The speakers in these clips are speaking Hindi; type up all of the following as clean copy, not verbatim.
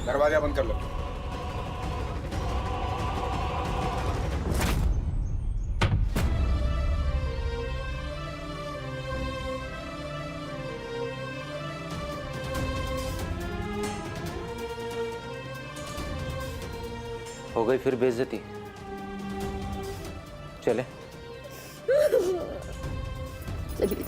दरवाजा बंद कर लो। हो गई फिर बेइज्जती। चले चलिए।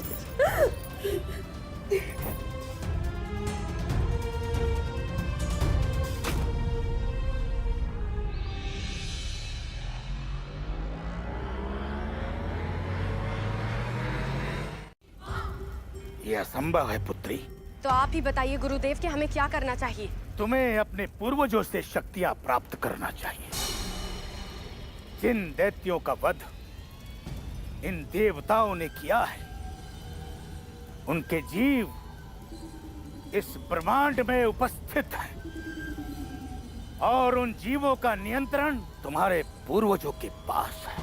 यह असंभव है पुत्री। तो आप ही बताइए गुरुदेव कि हमें क्या करना चाहिए। तुम्हें अपने पूर्वजों से शक्तियां प्राप्त करना चाहिए। जिन दैत्यों का वध इन देवताओं ने किया है, उनके जीव इस ब्रह्मांड में उपस्थित हैं और उन जीवों का नियंत्रण तुम्हारे पूर्वजों के पास है।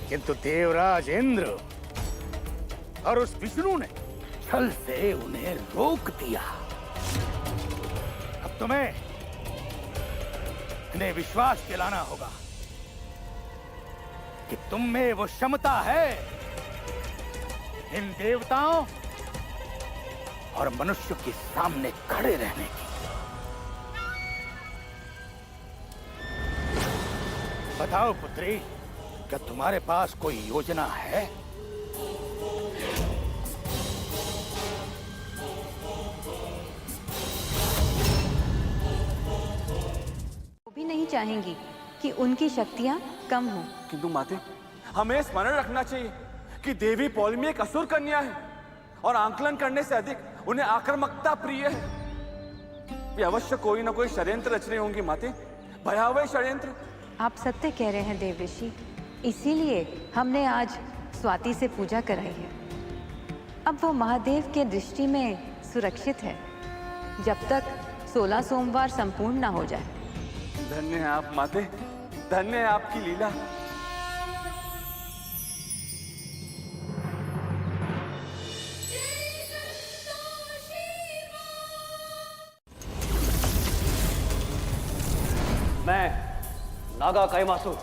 किंतु देवराज इंद्र और उस विष्णु ने छल से उन्हें रोक दिया। अब तुम्हें इन्हें विश्वास दिलाना होगा कि तुम में वो क्षमता है इन देवताओं और मनुष्य के सामने खड़े रहने की। बताओ पुत्री, क्या तुम्हारे पास कोई योजना है? वो भी नहीं चाहेंगी कि उनकी शक्तियां कम हों। किंतु माते, हमें स्मरण रखना चाहिए कि देवी पौलमी एक असुर कन्या है और आंकलन करने से अधिक उन्हें आक्रामकता प्रिय है। वे अवश्य कोई ना कोई षड्यंत्र रच रही होंगी माते, भयावह षड्यंत्र। आप सत्य कह रहे हैं देव ऋषि, इसीलिए हमने आज स्वाति से पूजा कराई है। अब वो महादेव के दृष्टि में सुरक्षित है जब तक 16 सोमवार संपूर्ण ना हो जाए। धन्य है आप माते, धन्य है आपकी लीला। मैं नागा काइमासु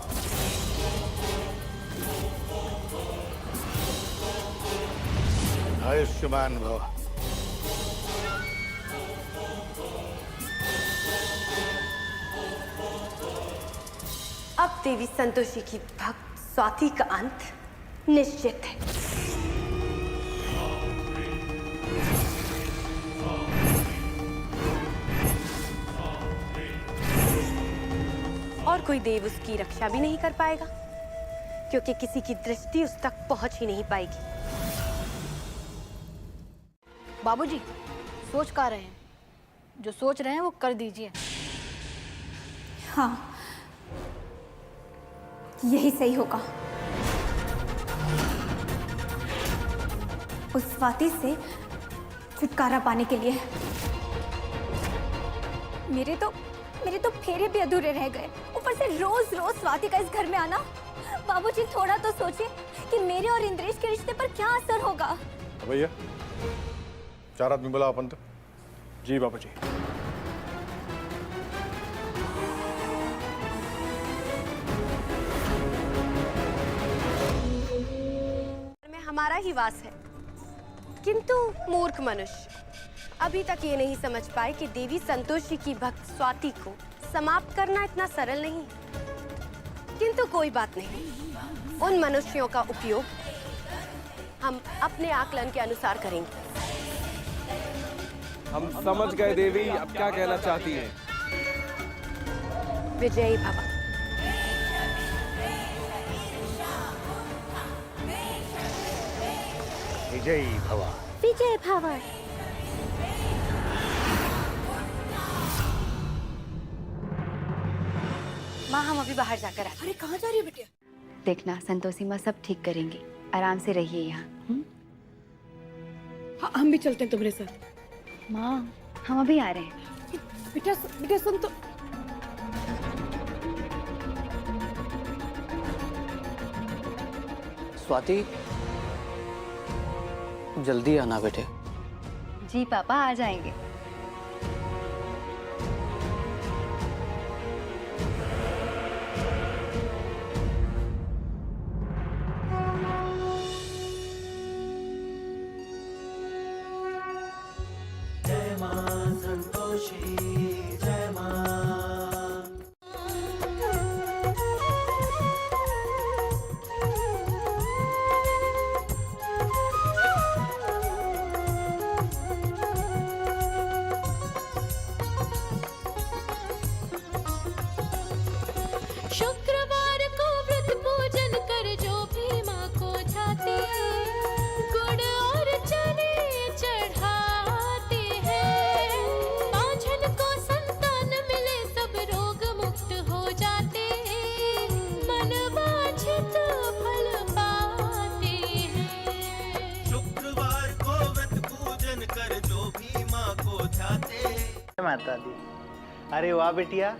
आयुष्मान भव। अब देवी संतोषी की भक्त स्वाति का अंत निश्चित है। और कोई देव उसकी रक्षा भी नहीं कर पाएगा, क्योंकि किसी की दृष्टि उस तक पहुंच ही नहीं पाएगी। बाबूजी, सोच का रहे हैं? जो सोच रहे हैं वो कर दीजिए। हाँ, यही सही होगा। उस स्वाति से छुटकारा पाने के लिए मेरे तो फेरे भी अधूरे रह गए। ऊपर से रोज रोज स्वाति का इस घर में आना। बाबूजी, थोड़ा तो सोचिए कि मेरे और इंद्रेश के रिश्ते पर क्या असर होगा। भैया 4 आदमी बुलाओ पंत। जी बाबूजी। में हमारा ही वास है, किंतु मूर्ख मनुष्य अभी तक ये नहीं समझ पाए कि देवी संतोषी की भक्त स्वाति को समाप्त करना इतना सरल नहीं। किंतु कोई बात नहीं, उन मनुष्यों का उपयोग हम अपने आकलन के अनुसार करेंगे। हम समझ गए देवी, अब क्या कहना चाहती हैं? विजयी भव। विजयी भवा। विजय भव। माँ, हम अभी बाहर जाकर आते। अरे कहाँ जा रही है बिटिया? देखना संतोषी माँ सब ठीक करेंगी, आराम से रहिए यहाँ। हाँ, हम भी चलते हैं तुम्हारे साथ। माँ, हम अभी आ रहे हैं। बेटा सुन तो। स्वाति, जल्दी आना बेटे। जी पापा, आ जाएंगे। शुक्रवार को व्रत पूजन कर जो भी माँ को जाते हैं, गुड़ और चने चढ़ाते हैं। पाँचन को संतान मिले, सब रोग मुक्त हो जाते हैं, मन वांछित फल पाते हैं। शुक्रवार को व्रत पूजन कर जो भी माँ को जाते हैं। माता दी, अरे वाह बेटिया,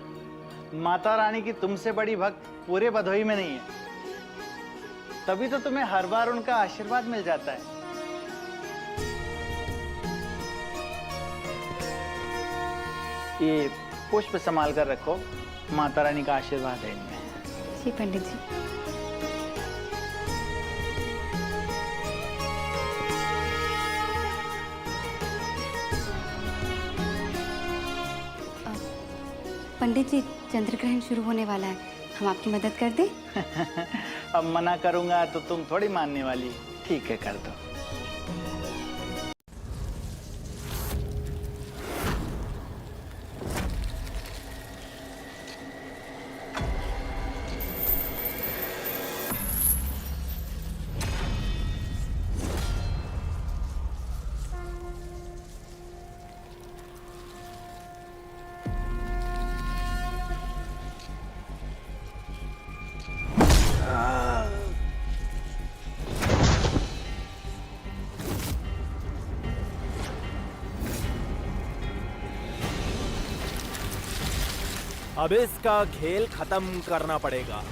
माता रानी की तुमसे बड़ी भक्त पूरे भदोही में नहीं है, तभी तो तुम्हें हर बार उनका आशीर्वाद मिल जाता है। ये पुष्प संभाल कर रखो, माता रानी का आशीर्वाद है इनमें। जी पंडित जी। पंडित जी, चंद्र ग्रहण शुरू होने वाला है, हम आपकी मदद कर दें? अब मना करूंगा तो तुम थोड़ी मानने वाली। ठीक है, कर दो। अब इसका खेल खत्म करना पड़ेगा।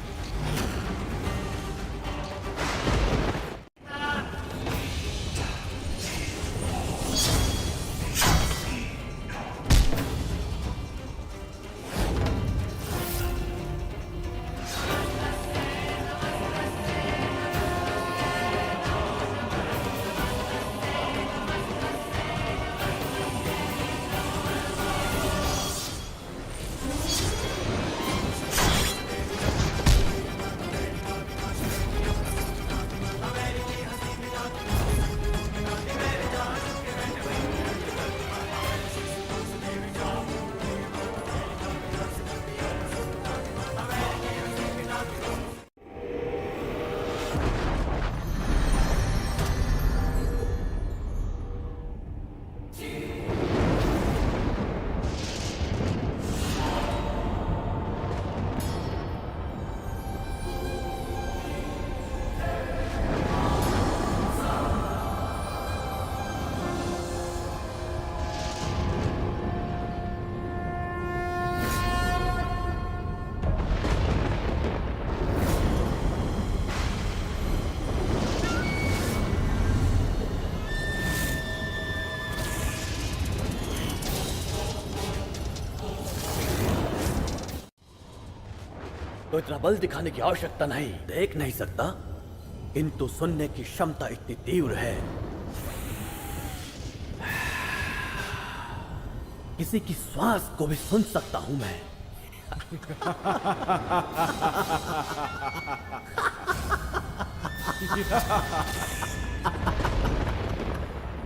तो इतना बल दिखाने की आवश्यकता नहीं, देख नहीं सकता, किंतु सुनने की क्षमता इतनी तीव्र है, किसी की श्वास को भी सुन सकता हूं मैं।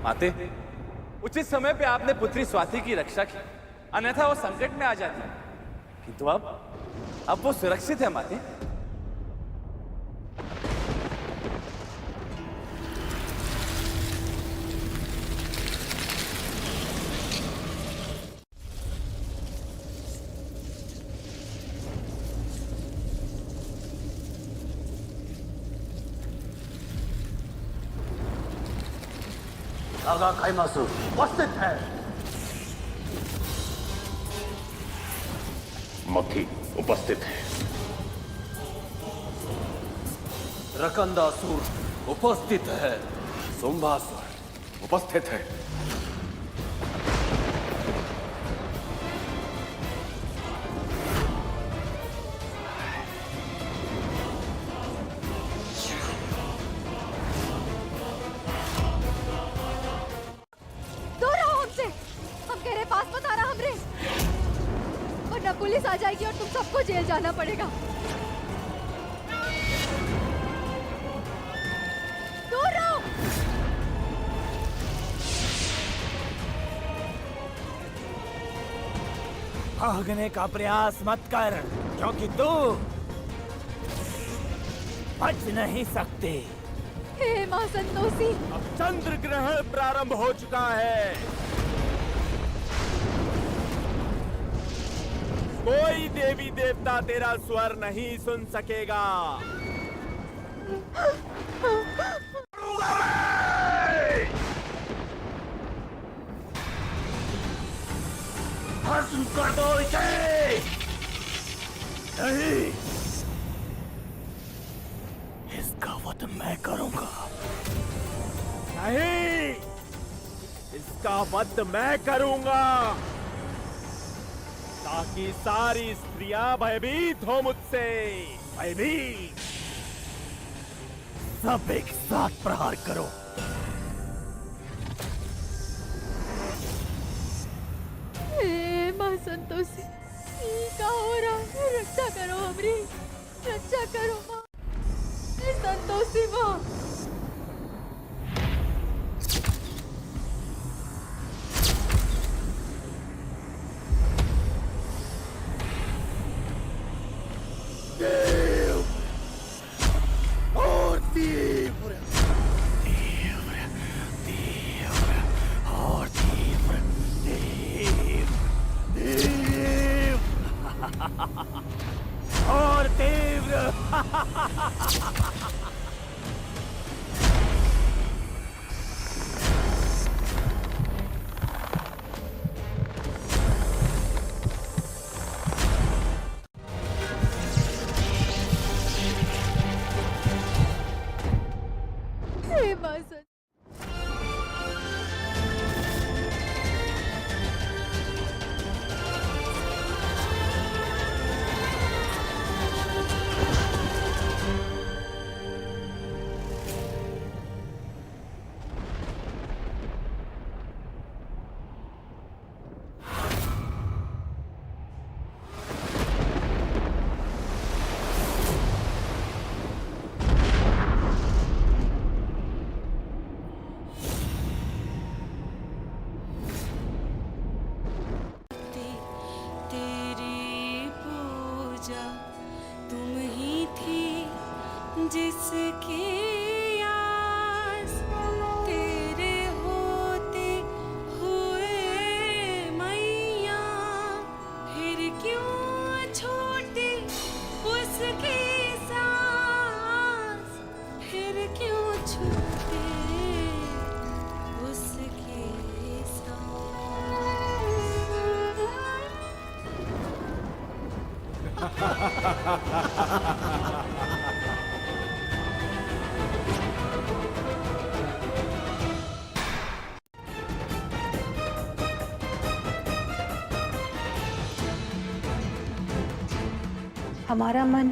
माते, उचित समय पे आपने पुत्री स्वाति की रक्षा की, अन्यथा वो संकट में आ जाती। किंतु अब वो सुरक्षित है माते। नागा काइमासु उपस्थित है। मक्खी उपस्थित है। रकंदासुर उपस्थित है। शुंभासुर उपस्थित है। दूर रहो हमसे। हम कह रहे पास मत आना हमरे, वरना पुलिस आ जाएगी और तुम सबको जेल जाना पड़ेगा। दूर रहो। भागने का प्रयास मत कर, क्योंकि तू बच नहीं सकते। हे मां संतोषी, अब चंद्र ग्रहण प्रारंभ हो चुका है। कोई देवी देवता तेरा स्वर नहीं सुन सकेगा। भस्म कर दो इसे। नहीं, इसका वध मैं करूंगा। नहीं, इसका वध मैं करूंगा, ताकि सारी स्त्रियां भयभीत हो मुझसे। भयभीत। सब एक साथ प्रहार करो। हे मां संतोषी, क्या हो रहा है? रक्षा करो हमरी, रक्षा करो मां। हे संतोषी मां। और तीव्र, तीव्र, तीव्र और तीव्र, तीव्र, तीव्र और तीव्र। हे मां संतोषी। तेरी पूजा तुम ही थी जिसकी आस तेरे होते हुए मैया फिर क्यों छूटी उसकी सांस, फिर क्यों छूटे उसकी हमारा मन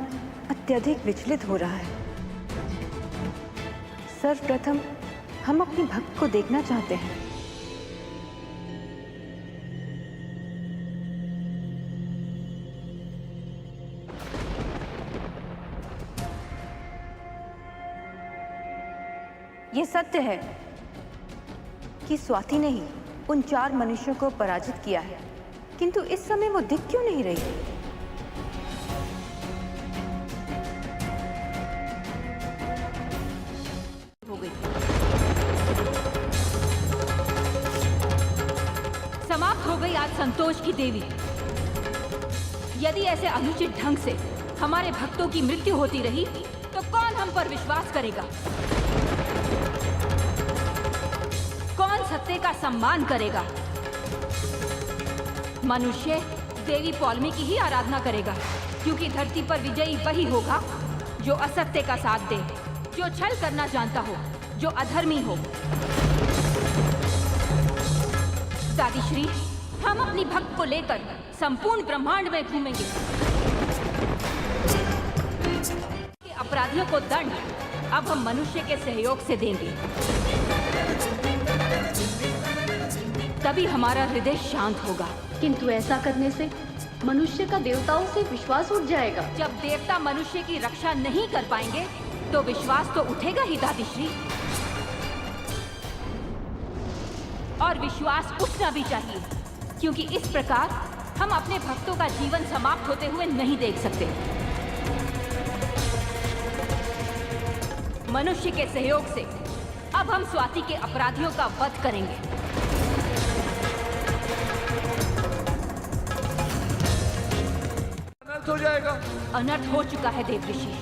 अत्यधिक विचलित हो रहा है। सर्वप्रथम हम अपने भक्त को देखना चाहते हैं। ये सत्य है कि स्वाति ने ही उन 4 मनुष्यों को पराजित किया है, किंतु इस समय वो दिख क्यों नहीं रही? हो गई। समाप्त हो गई आज संतोष की देवी। यदि ऐसे अनुचित ढंग से हमारे भक्तों की मृत्यु होती रही तो कौन हम पर विश्वास करेगा? कौन सत्य का सम्मान करेगा? मनुष्य देवी पौलमी की ही आराधना करेगा, क्योंकि धरती पर विजयी वही होगा जो असत्य का साथ दे, जो छल करना जानता हो, जो अधर्मी हो। दादी श्री, हम अपनी भक्त को लेकर संपूर्ण ब्रह्मांड में घूमेंगे। अपराधियों को दंड अब हम मनुष्य के सहयोग से देंगे, तभी हमारा हृदय शांत होगा। किंतु ऐसा करने से मनुष्य का देवताओं से विश्वास उठ जाएगा। जब देवता मनुष्य की रक्षा नहीं कर पाएंगे तो विश्वास तो उठेगा ही दादी श्री, और विश्वास उठना भी चाहिए, क्योंकि इस प्रकार हम अपने भक्तों का जीवन समाप्त होते हुए नहीं देख सकते। मनुष्य के सहयोग से अब हम स्वाति के अपराधियों का वध करेंगे। अनर्थ हो जाएगा। अनर्थ हो चुका है देव ऋषि,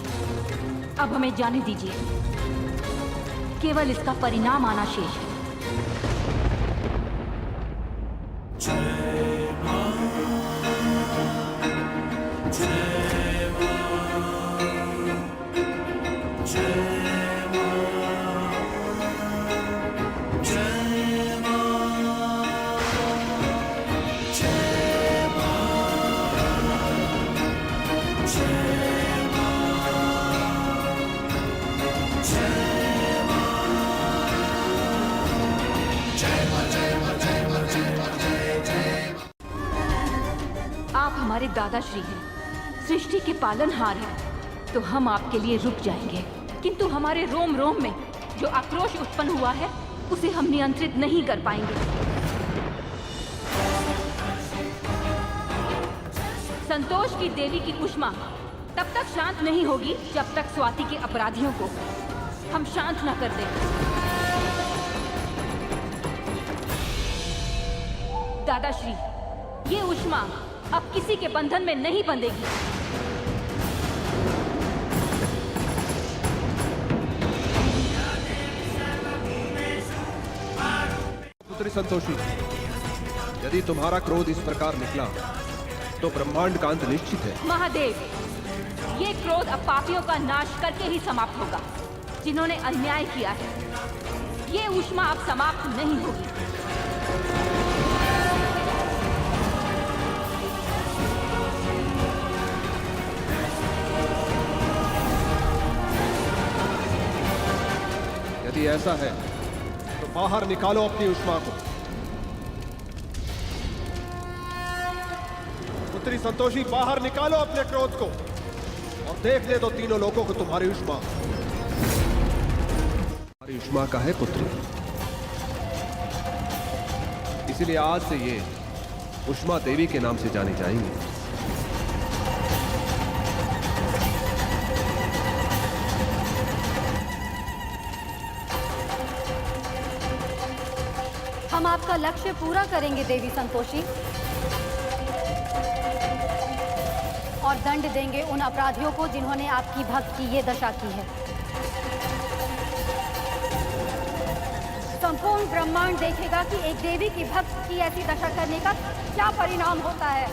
अब हमें जाने दीजिए, केवल इसका परिणाम आना शेष है। आप हमारे दादाश्री हैं, सृष्टि के पालनहार हैं, तो हम आपके लिए रुक जाएंगे, किंतु हमारे रोम रोम में जो आक्रोश उत्पन्न हुआ है उसे हम नियंत्रित नहीं कर पाएंगे। संतोष की देवी की कुष्मा तब तक शांत नहीं होगी जब तक स्वाति के अपराधियों को हम शांत न कर दें। दादाश्री, ये उष्मा अब किसी के बंधन में नहीं बंधेगी। पुत्री संतोषी, यदि तुम्हारा क्रोध इस प्रकार निकला तो ब्रह्मांड का अंत निश्चित है। महादेव, ये क्रोध अब पापियों का नाश करके ही समाप्त होगा, जिन्होंने अन्याय किया है। ये उष्मा अब समाप्त नहीं होगी। यदि ऐसा है तो बाहर निकालो अपनी उष्मा को। पुत्री संतोषी, बाहर निकालो अपने क्रोध को और देख ले तो तीनों लोगों को तुम्हारी उष्मा। तुम्हारी उष्मा का है पुत्री, इसीलिए आज से ये उष्मा देवी के नाम से जानी जाएंगी। हम आपका लक्ष्य पूरा करेंगे देवी संतोषी, और दंड देंगे उन अपराधियों को जिन्होंने आपकी भक्त की ये दशा की है। संपूर्ण ब्रह्मांड देखेगा कि एक देवी की भक्त की ऐसी दशा करने का क्या परिणाम होता है।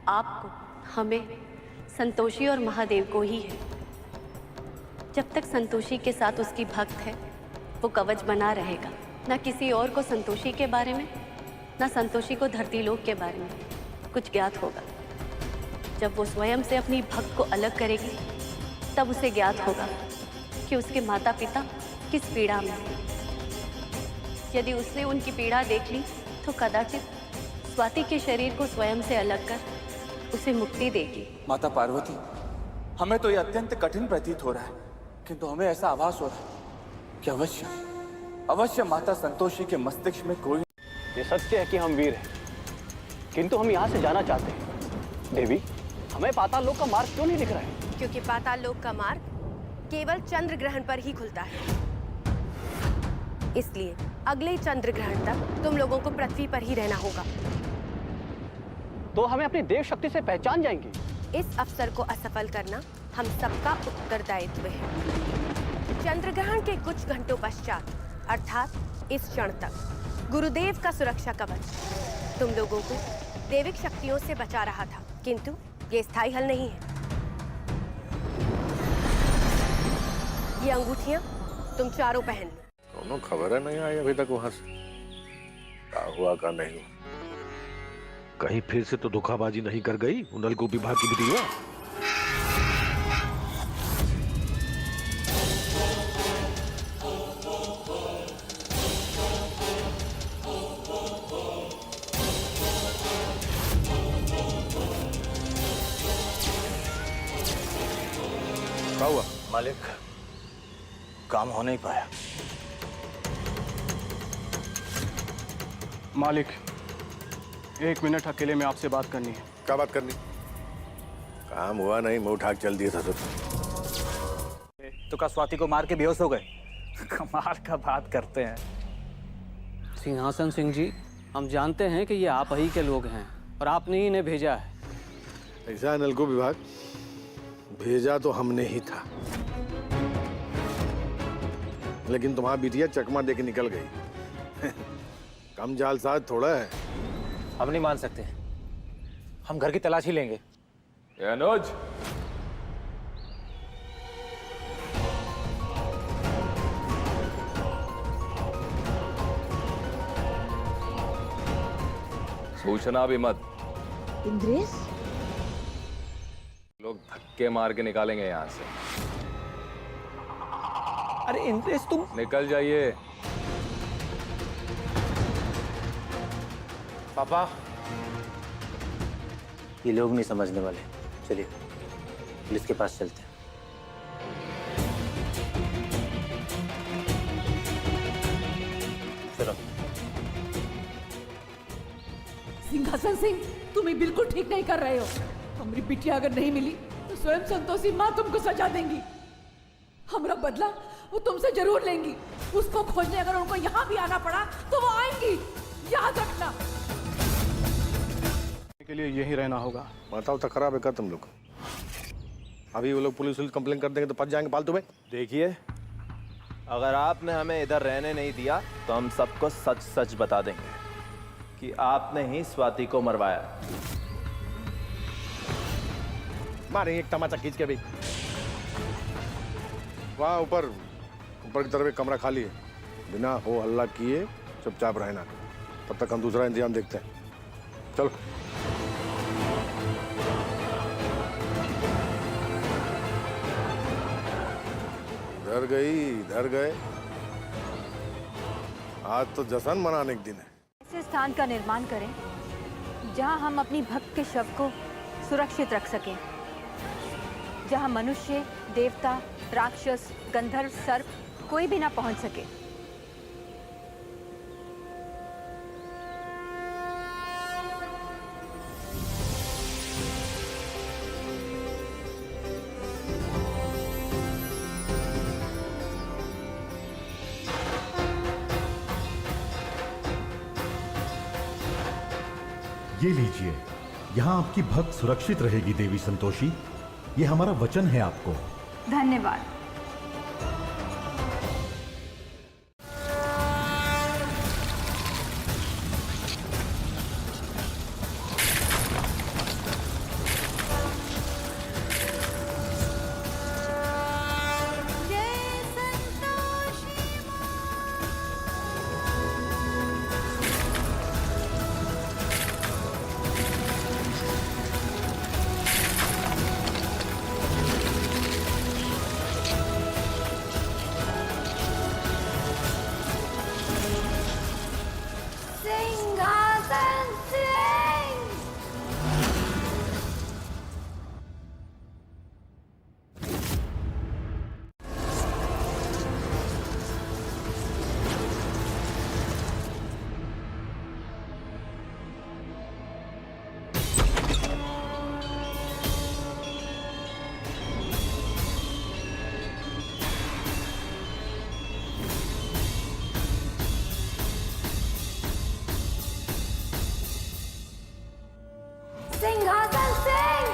आपको, हमें, संतोषी और महादेव को ही है। जब तक संतोषी के साथ उसकी भक्त है, वो कवच बना रहेगा। ना किसी और को संतोषी के बारे में, ना संतोषी को धरती लोक के बारे में कुछ ज्ञात होगा। जब वो स्वयं से अपनी भक्त को अलग करेगी, तब उसे ज्ञात होगा कि उसके माता पिता किस पीड़ा में हैं। यदि उसने उनकी पीड़ा देख ली तो कदाचित स्वाति के शरीर को स्वयं से अलग कर उसे मुक्ति देगी। माता पार्वती, हमें तो ये अत्यंत कठिन प्रतीत हो रहा है, किंतु हमें ऐसा आभास हो रहा है कि अवश्य अवश्य माता संतोषी के मस्तिष्क में कोई। ये सत्य है कि हम वीर हैं, किंतु हम यहाँ से जाना चाहते हैं। देवी, हमें पाताल लोक का मार्ग क्यों नहीं दिख रहा है? क्योंकि पाताल लोक का मार्ग केवल चंद्र ग्रहण पर ही खुलता है। इसलिए अगले चंद्र ग्रहण तक तुम लोगों को पृथ्वी पर ही रहना होगा। तो हमें अपनी देव शक्ति से पहचान जाएंगे। इस अवसर को असफल करना हम सबका उत्तरदायित्व है। चंद्र ग्रहण के कुछ घंटों पश्चात, अर्थात इस क्षण तक गुरुदेव का सुरक्षा कवच तुम लोगों को दैविक शक्तियों से बचा रहा था, किंतु ये स्थायी हल नहीं है। ये अंगूठियां तुम चारों पहन लो। दोनों खबर है नहीं आई अभी तक वहां से, क्या हुआ का नहीं हुआ। कहीं फिर से तो धोखाबाजी नहीं कर गई उन नलकूप विभाग की बिटिया। क्या हुआ? मालिक, काम हो नहीं पाया। मालिक, 1 मिनट अकेले में आपसे बात करनी है। क्या बात करनी? काम हुआ नहीं, मुंह उठा के चल दिया था तो का स्वाति को मार के बेहोश हो गए? कमाल का बात करते हैं। सिंहासन सिंह जी, हम जानते हैं कि ये आप ही के लोग हैं और आपने ही इन्हें भेजा है। ऐसा नलकूप विभाग भेजा तो हमने ही था, लेकिन तुम्हारी बिटिया चकमा दे के निकल गई। कम जालसाज थोड़ा है। हम नहीं मान सकते, हम घर की तलाशी लेंगे। अनुज, सूचना भी मत। इंद्रेश, लोग धक्के मार के निकालेंगे यहाँ से। अरे इंद्रेश, तुम निकल जाइए। पापा, ये लोग नहीं समझने वाले। चलिए पुलिस के पास चलते हैं। चलो। सिंहासन सिंह, तुम ही बिल्कुल ठीक नहीं कर रहे हो। हमारी बिटिया अगर नहीं मिली तो स्वयं संतोषी माँ तुमको सजा देंगी। हमारा बदला वो तुमसे जरूर लेंगी। उसको खोजने अगर उनको यहाँ भी आना पड़ा तो वो आएंगी, याद रखना। के लिए यही रहना होगा। माता तो खराब है क्या तुम लोग? अभी वो लोग पुलिस कंप्लेन कर देंगे तो फंस जाएंगे फालतू में। देखिए, अगर आपने हमें इधर रहने नहीं दिया तो हम सबको सच सच बता देंगे कि आपने ही स्वाति को मरवाया। मारेंगे एक तमाचा खींच के भी। वहाँ ऊपर की तरफ एक कमरा खाली है, बिना हो हल्ला किए चुपचाप रहना। तब तक हम दूसरा इंतजाम देखते हैं। चलो। इधर गए। आज तो जश्न मनाने के दिन है। ऐसे स्थान का निर्माण करें जहां हम अपनी भक्त के शव को सुरक्षित रख सकें, जहां मनुष्य, देवता, राक्षस, गंधर्व, सर्प कोई भी ना पहुंच सके। ये लीजिए, यहाँ आपकी भक्त सुरक्षित रहेगी देवी संतोषी। ये हमारा वचन है आपको। धन्यवाद। सिंहासन सिंह!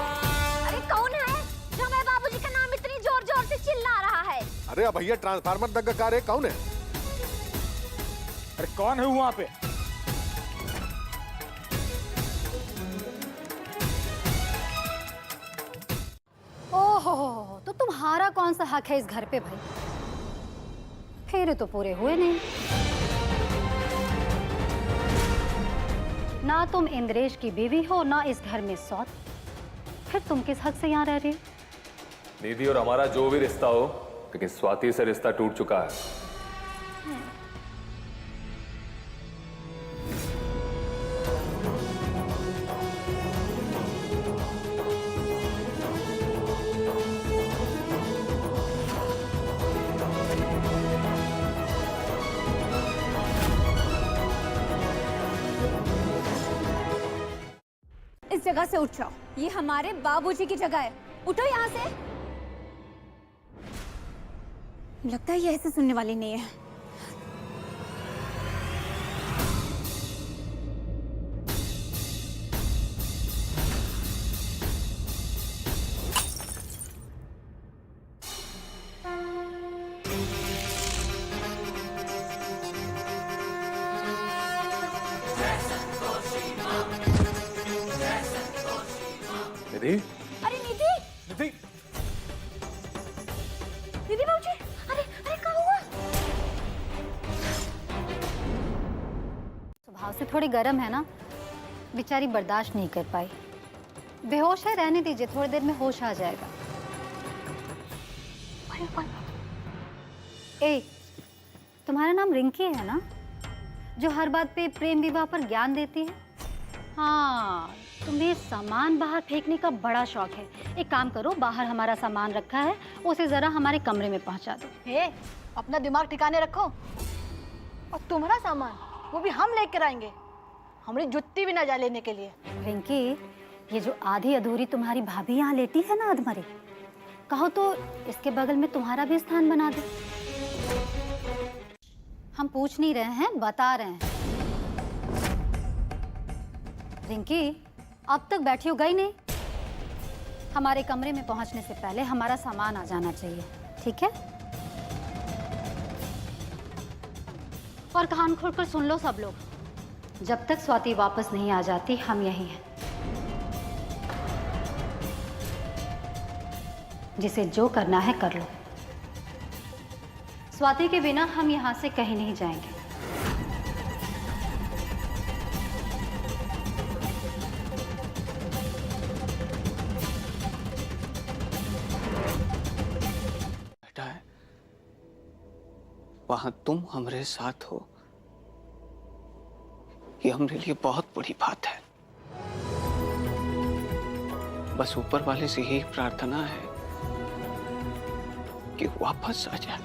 अरे कौन है जो मेरे बाबूजी का नाम इतनी जोर जोर से चिल्ला रहा है? अरे भैया, ट्रांसफार्मर दग्गा कार है, कौन है? अरे कौन है वहां पे? ओहो, तो तुम्हारा कौन सा हक है इस घर पे भाई? फेरे तो पूरे हुए नहीं। ना तुम इंद्रेश की बीवी हो, ना इस घर में सौत। फिर तुम किस हक से यहाँ रह रही हो? दीदी, और हमारा जो भी रिश्ता हो, लेकिन स्वाति से रिश्ता टूट चुका है। इस जगह से उठ जाओ, ये हमारे बाबूजी की जगह है। उठो यहाँ से। लगता है ये ऐसे सुनने वाली नहीं है। निधि, अरे निधि, निधि, निधि बाबूजी, अरे अरे क्या हुआ? स्वभाव से थोड़ी गर्म है ना, बेचारी बर्दाश्त नहीं कर पाई। बेहोश है, रहने दीजिए, थोड़ी देर में होश आ जाएगा। ए, तुम्हारा नाम रिंकी है ना, जो हर बात पे प्रेम विवाह पर ज्ञान देती है? हाँ, तुम्हें सामान बाहर फेंकने का बड़ा शौक है। एक काम करो, बाहर हमारा सामान रखा है, उसे जरा हमारे कमरे में पहुंचा दो। हे, अपना दिमाग ठिकाने रखो। और तुम्हारा सामान वो भी हम लेकर आएंगे, हमारी जुत्ती भी ना जा लेने के लिए। रिंकी, ये जो आधी अधूरी तुम्हारी भाभी यहाँ लेटी है ना अधमरी, कहो तो इसके बगल में तुम्हारा भी स्थान बना दे। हम पूछ नहीं रहे हैं, बता रहे हैं। रिंकी, अब तक बैठी हो गई नहीं? हमारे कमरे में पहुंचने से पहले हमारा सामान आ जाना चाहिए, ठीक है? और कान खोलकर सुन लो सब लोग, जब तक स्वाति वापस नहीं आ जाती हम यहीं हैं। जिसे जो करना है कर लो। स्वाति के बिना हम यहां से कहीं नहीं जाएंगे। वहां तुम हमारे साथ हो, ये हमारे लिए बहुत बड़ी बात है। बस ऊपर वाले से यही प्रार्थना है कि वापस आ जाए।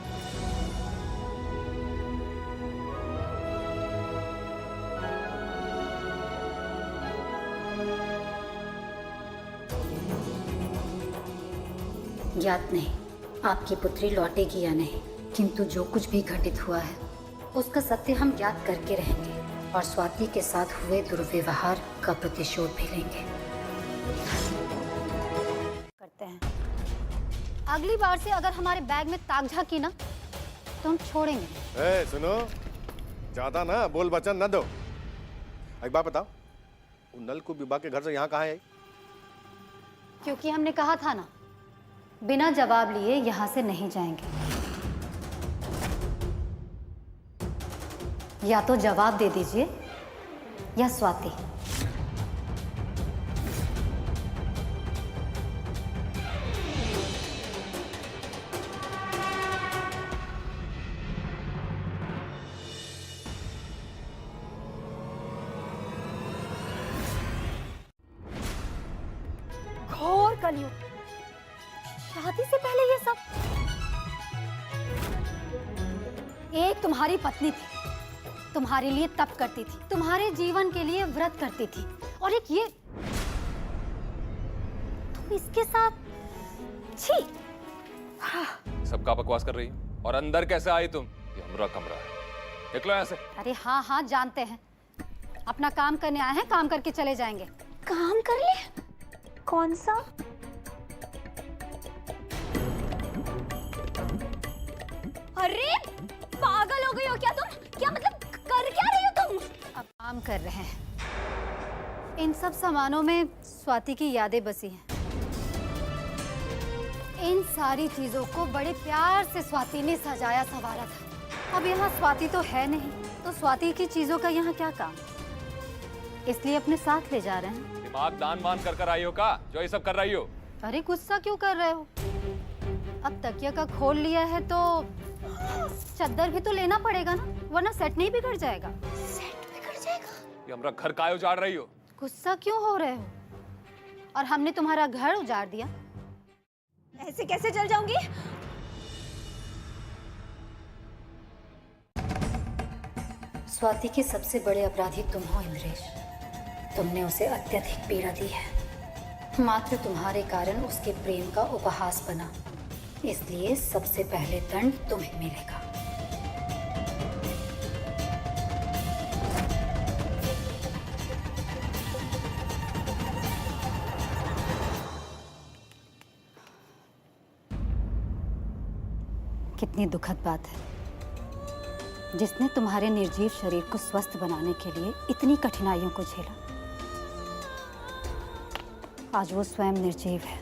ज्ञात नहीं आपकी पुत्री लौटेगी या नहीं, किंतु जो कुछ भी घटित हुआ है उसका सत्य हम ज्ञात करके रहेंगे और स्वाति के साथ हुए दुर्व्यवहार का प्रतिशोध भी लेंगे। करते हैं। अगली बार से अगर हमारे बैग में ताक झांकी ना तो हम छोड़ेंगे। ए, सुनो, ज्यादा ना बोल वचन न दो। एक बात बताओ, नल को विभा के घर से यहाँ कहाँ है? क्योंकि हमने कहा था ना, बिना जवाब लिए यहाँ से नहीं जाएंगे। या तो जवाब दे दीजिए या स्वाति। घोर कलयुग, शादी से पहले ये सब। एक तुम्हारी पत्नी थी, तुम्हारे लिए तप करती थी, तुम्हारे जीवन के लिए व्रत करती थी, और एक ये तुम इसके साथ। छी! सबका बकवास कर रही है। और अंदर कैसे आई तुम? ये हमारा कमरा है, निकलो यहाँ से। अरे हाँ हाँ, जानते हैं अपना काम करने आए हैं, काम करके चले जाएंगे। काम कर ले? कौन सा? अरे पागल हो गई हो क्या तुम? क्या मतलब कर काम कर रहे हैं। इन सब सामानों में स्वाति की यादें बसी हैं। इन सारी चीजों को बड़े प्यार से स्वाति ने सजाया संवारा था। अब यहाँ स्वाति तो है नहीं, तो स्वाति की चीजों का यहाँ क्या काम? इसलिए अपने साथ ले जा रहे हैं। दिमाग दान मान कर आई हो का जो ये सब कर रही हो? अरे गुस्सा क्यों कर रहे हो? अब तकिया का खोल लिया है तो चद्दर भी तो लेना पड़ेगा ना, वरना सेट नहीं बिगड़ जाएगा। सेट बिगड़ जाएगा? ये हमारा घर काहे उजाड़ रही हो? गुस्सा क्यों हो रहे हो? और हमने तुम्हारा घर उजाड़ दिया? ऐसे कैसे चल जाऊंगी? स्वाति के सबसे बड़े अपराधी तुम हो इंद्रेश। तुमने उसे अत्यधिक पीड़ा दी है। मात्र तुम्हारे कारण उसके प्रेम का उपहास बना, इसलिए सबसे पहले दंड तुम्हें मिलेगा। कितनी दुखद बात है, जिसने तुम्हारे निर्जीव शरीर को स्वस्थ बनाने के लिए इतनी कठिनाइयों को झेला, आज वो स्वयं निर्जीव है।